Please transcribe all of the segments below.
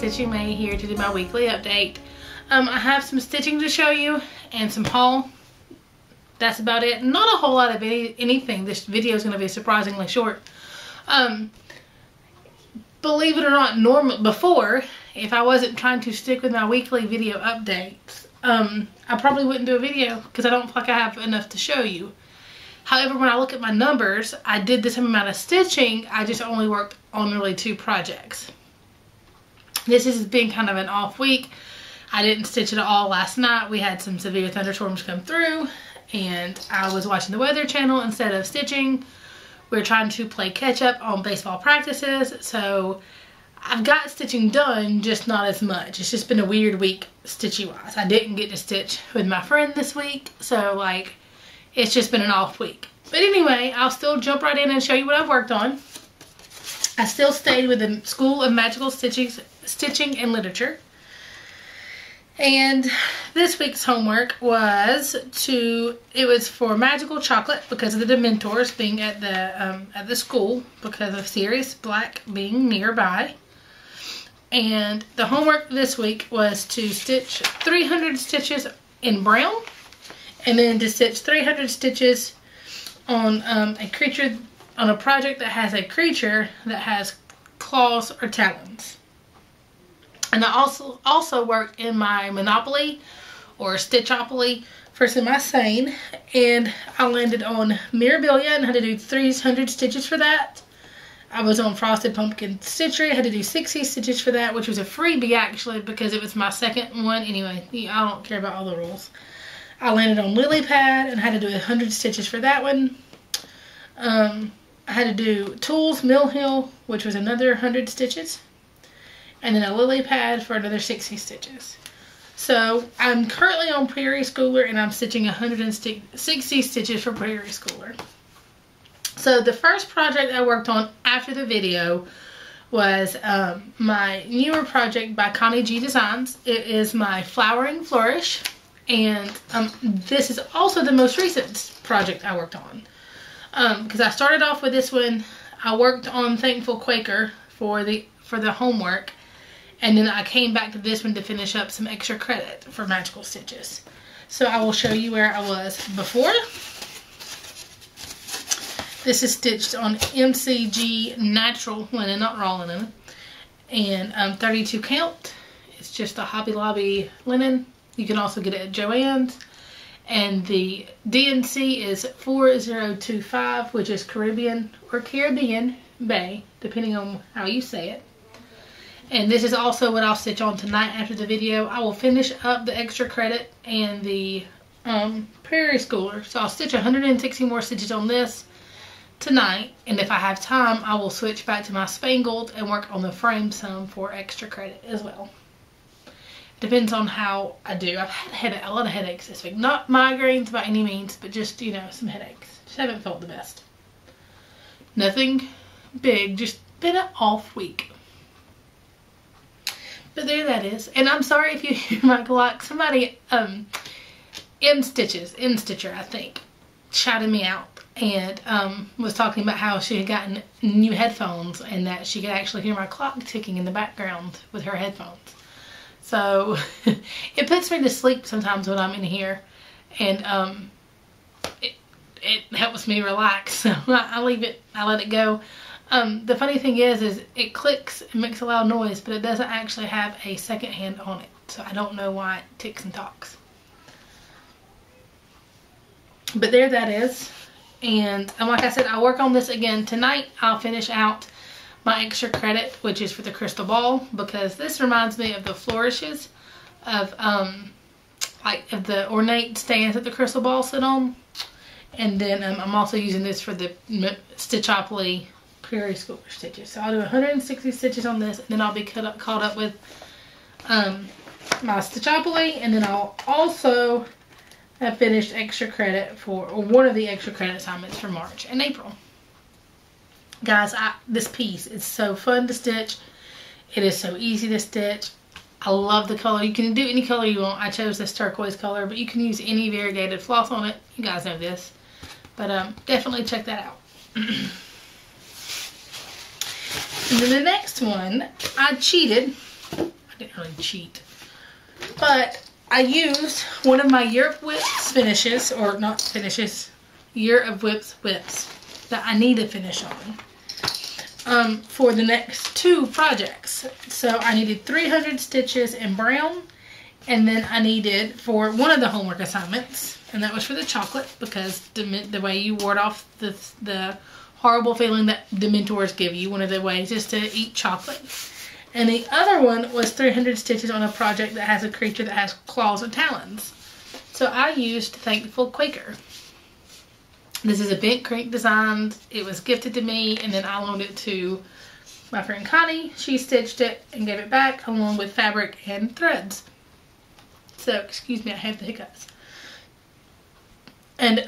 Stitching May here to do my weekly update. I have some stitching to show you and some haul. That's about it. Not a whole lot of anything. This video is going to be surprisingly short. Believe it or not, before, if I wasn't trying to stick with my weekly video updates, I probably wouldn't do a video because I don't feel like I have enough to show you. However, when I look at my numbers, I did the same amount of stitching. I just only worked on really 2 projects. This has been kind of an off week. I didn't stitch at all last night. We had some severe thunderstorms come through and I was watching the Weather Channel instead of stitching. We're trying to play catch up on baseball practices, so I've got stitching done, just not as much. It's just been a weird week stitchy wise. I didn't get to stitch with my friend this week, so like it's just been an off week. But anyway, I'll still jump right in and show you what I've worked on. I still stayed with the School of Magical Stitching and Literature. And this week's homework was for magical chocolate because of the Dementors being at the school because of Sirius Black being nearby. And the homework this week was to stitch 300 stitches in brown and then to stitch 300 stitches on a project that has a creature that has claws or talons. And I also worked in my Monopoly or Stitchopoly for Semi-Sane, and I landed on Mirabilia and had to do 300 stitches for that. I was on Frosted Pumpkin Stitchery. I had to do 60 stitches for that, which was a freebie actually because it was my second one. Anyway, I don't care about all the rules. I landed on Lily Pad and had to do 100 stitches for that one. I had to do Tools Mill Hill, which was another 100 stitches. And then a lily pad for another 60 stitches. So I'm currently on Prairie Schooler and I'm stitching 160 stitches for Prairie Schooler. So the first project I worked on after the video was my newer project by Connie G Designs. It is my Flowering Flourish, and this is also the most recent project I worked on. Because I started off with this one, I worked on Thankful Quaker for the homework. And then I came back to this one to finish up some extra credit for magical stitches. So I will show you where I was before. This is stitched on MCG natural linen, not raw linen. And 32 count. It's just a Hobby Lobby linen. You can also get it at Joann's. And the DNC is 4025, which is Caribbean or Caribbean Bay, depending on how you say it. And this is also what I'll stitch on tonight after the video. I will finish up the extra credit and the Prairie Schooler. So I'll stitch 160 more stitches on this tonight. And if I have time, I will switch back to my Spangled and work on the frame some for extra credit as well. Depends on how I do. I've had a lot of headaches this week. Not migraines by any means, but just, you know, some headaches. Just haven't felt the best. Nothing big, just been an off week. But there that is. And I'm sorry if you hear my clock. Somebody, Stitcher, I think, shouted me out and was talking about how she had gotten new headphones and that she could actually hear my clock ticking in the background with her headphones. So it puts me to sleep sometimes when I'm in here, and it helps me relax. So I leave it, I let it go. The funny thing is it clicks and makes a loud noise, but it doesn't actually have a second hand on it. So I don't know why it ticks and talks. But there that is. And like I said, I'll work on this again tonight. I'll finish out my extra credit, which is for the crystal ball, because this reminds me of the flourishes of of the ornate stands that the crystal ball sit on. And then I'm also using this for the Stitchopoly Prairie Schooler stitches. So I'll do 160 stitches on this, and then I'll be caught up with my Stitchopoly, and then I'll also have finished extra credit for one of the extra credit assignments for March and April. Guys, this piece is so fun to stitch. It is so easy to stitch. I love the color. You can do any color you want. I chose this turquoise color, but you can use any variegated floss on it. You guys know this. But definitely check that out. And then the next one, I cheated didn't really cheat. But I used one of my Year of Whips finishes, or not finishes, Year of Whips that I need to finish on for the next 2 projects. So I needed 300 stitches in brown, and then I needed for one of the homework assignments, and that was for the chocolate, because the way you ward off the horrible feeling that Dementors give you, one of the ways is to eat chocolate. And the other one was 300 stitches on a project that has a creature that has claws and talons. So I used Thankful Quaker. This is a Bent Creek design. It was gifted to me, and then I loaned it to my friend Connie. She stitched it and gave it back along with fabric and threads. So, excuse me, I have the hiccups. And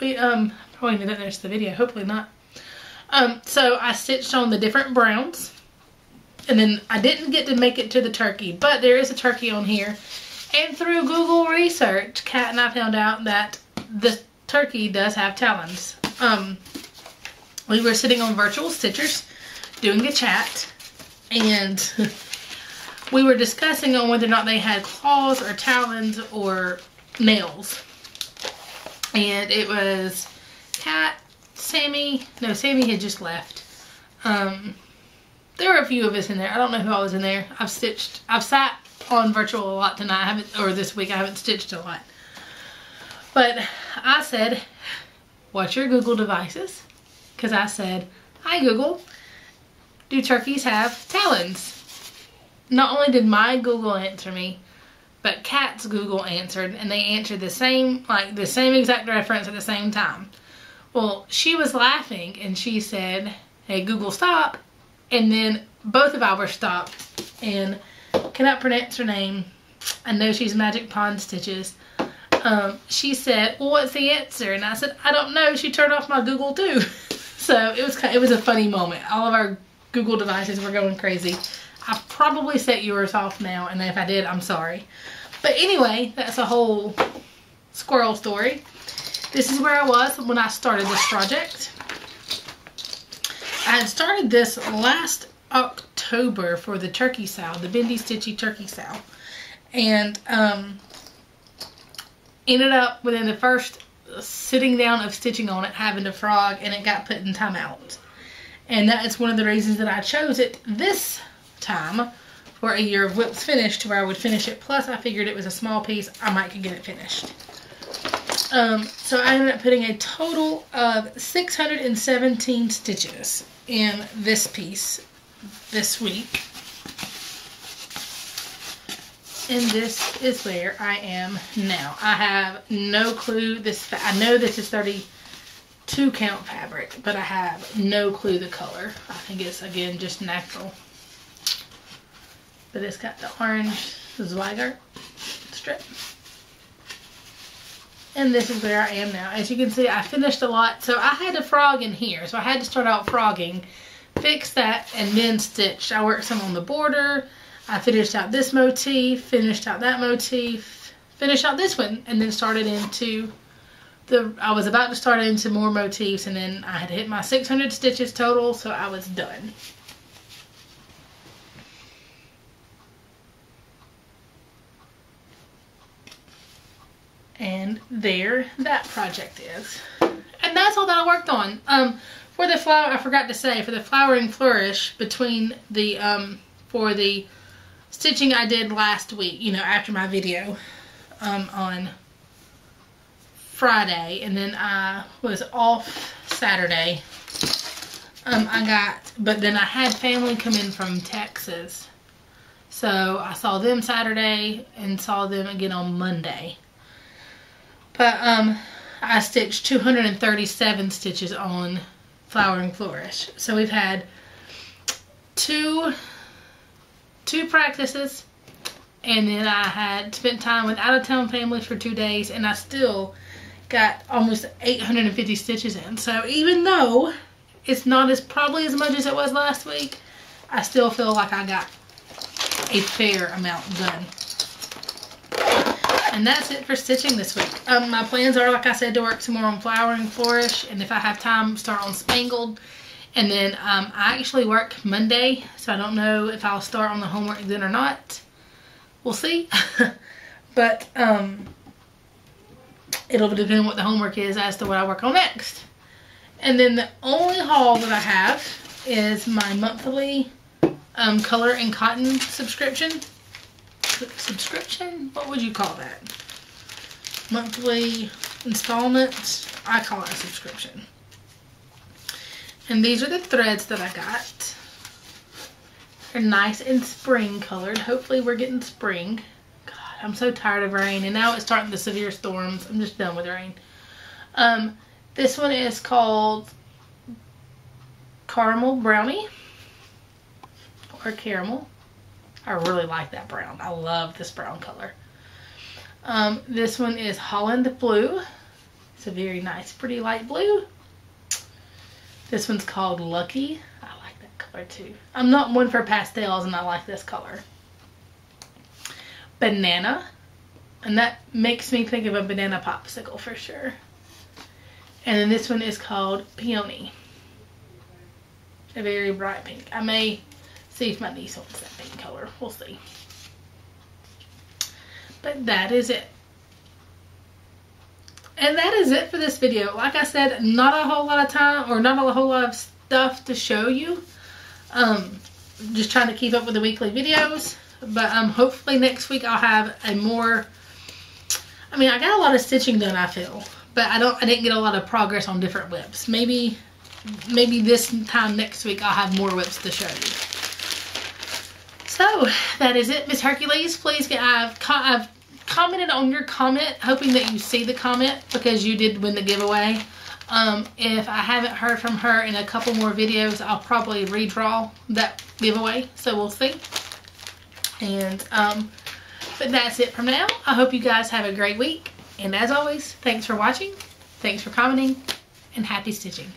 we probably didn't finish the video, hopefully not. So I stitched on the different browns. And then I didn't get to make it to the turkey, but there is a turkey on here. And through Google research, Kat and I found out that the turkey does have talons. We were sitting on Virtual Stitchers doing a chat, and we were discussing on whether or not they had claws or talons or nails. And it was Kat, Sammy had just left. There were a few of us in there. I don't know who all was in there. I've sat on virtual a lot tonight. This week I haven't stitched a lot. But I said, what's your Google devices? Because I said, hi Google, do turkeys have talons? Not only did my Google answer me, but Kat's Google answered, and they answered the same exact reference at the same time. Well, she was laughing, and she said, hey Google, stop. And then both of ours stopped, and cannot pronounce her name. I know she's Magic Pond Stitches. She said, well, what's the answer? And I said, I don't know. She turned off my Google too. So it was a funny moment. All of our Google devices were going crazy. I probably set yours off now, and if I did, I'm sorry. But anyway, that's a whole squirrel story. This is where I was when I started this project. I had started this last October for the turkey sow, the Bendy Stitchy turkey sow. And ended up within the first sitting down of stitching on it having a frog, and it got put in timeout. And that is one of the reasons that I chose it this time for a Year of Whips finish, to where I would finish it. Plus I figured it was a small piece, I might could get it finished. So I ended up putting a total of 617 stitches in this piece this week. And this is where I am now. I have no clue. I know this is 32 count fabric, but I have no clue the color. I think it's, again, just natural. But it's got the orange Zweigart strip. And this is where I am now. As you can see, I finished a lot. So I had a frog in here. So I had to start out frogging, fix that, and then stitch. I worked some on the border. I finished out this motif, finished out that motif, finished out this one, and then started into I was about to start into more motifs, and then I had hit my 600 stitches total, so I was done. And there that project is. And that's all that I worked on. For the flower, I forgot to say, for the flowering flourish, between the for the stitching I did last week, you know, after my video on Friday, and then I was off Saturday. But then I had family come in from Texas, so I saw them Saturday and saw them again on Monday. But I stitched 237 stitches on Flowering Flourish. So we've had two practices, and then I had spent time with out-of-town families for 2 days, and I still got almost 850 stitches in. So even though it's not probably as much as it was last week, I still feel like I got a fair amount done. And that's it for stitching this week. My plans are, like I said, to work some more on Flowering Flourish, and if I have time, start on Spangled. And then I actually work Monday, so I don't know if I'll start on the homework then or not. We'll see. But it'll depend on what the homework is as to what I work on next. And then the only haul that I have is my monthly color and cotton subscription. Subscription? What would you call that? Monthly installments? I call it a subscription. And these are the threads that I got. They're nice and spring colored. Hopefully we're getting spring. God, I'm so tired of rain. And now it's starting the severe storms. I'm just done with rain. This one is called Caramel Brownie. Or Caramel. I really like that brown. I love this brown color. This one is Holland Blue. It's a very nice, pretty light blue. This one's called Lucky. I like that color too. I'm not one for pastels and I like this color. Banana. And that makes me think of a banana popsicle for sure. And then this one is called Peony. A very bright pink. I may see if my niece wants that pink color. We'll see. But that is it. And that is it for this video. Like I said, not a whole lot of time or not a whole lot of stuff to show you. Just trying to keep up with the weekly videos. But hopefully next week I'll have a more... I mean, I got a lot of stitching done, I feel. But I didn't get a lot of progress on different whips. Maybe this time next week I'll have more whips to show you. So, that is it, Miss Hercules. Please, I've commented on your comment, hoping that you see the comment, because you did win the giveaway. If I haven't heard from her in a couple more videos, I'll probably redraw that giveaway, so we'll see. And, but that's it from now. I hope you guys have a great week. And as always, thanks for watching, thanks for commenting, and happy stitching.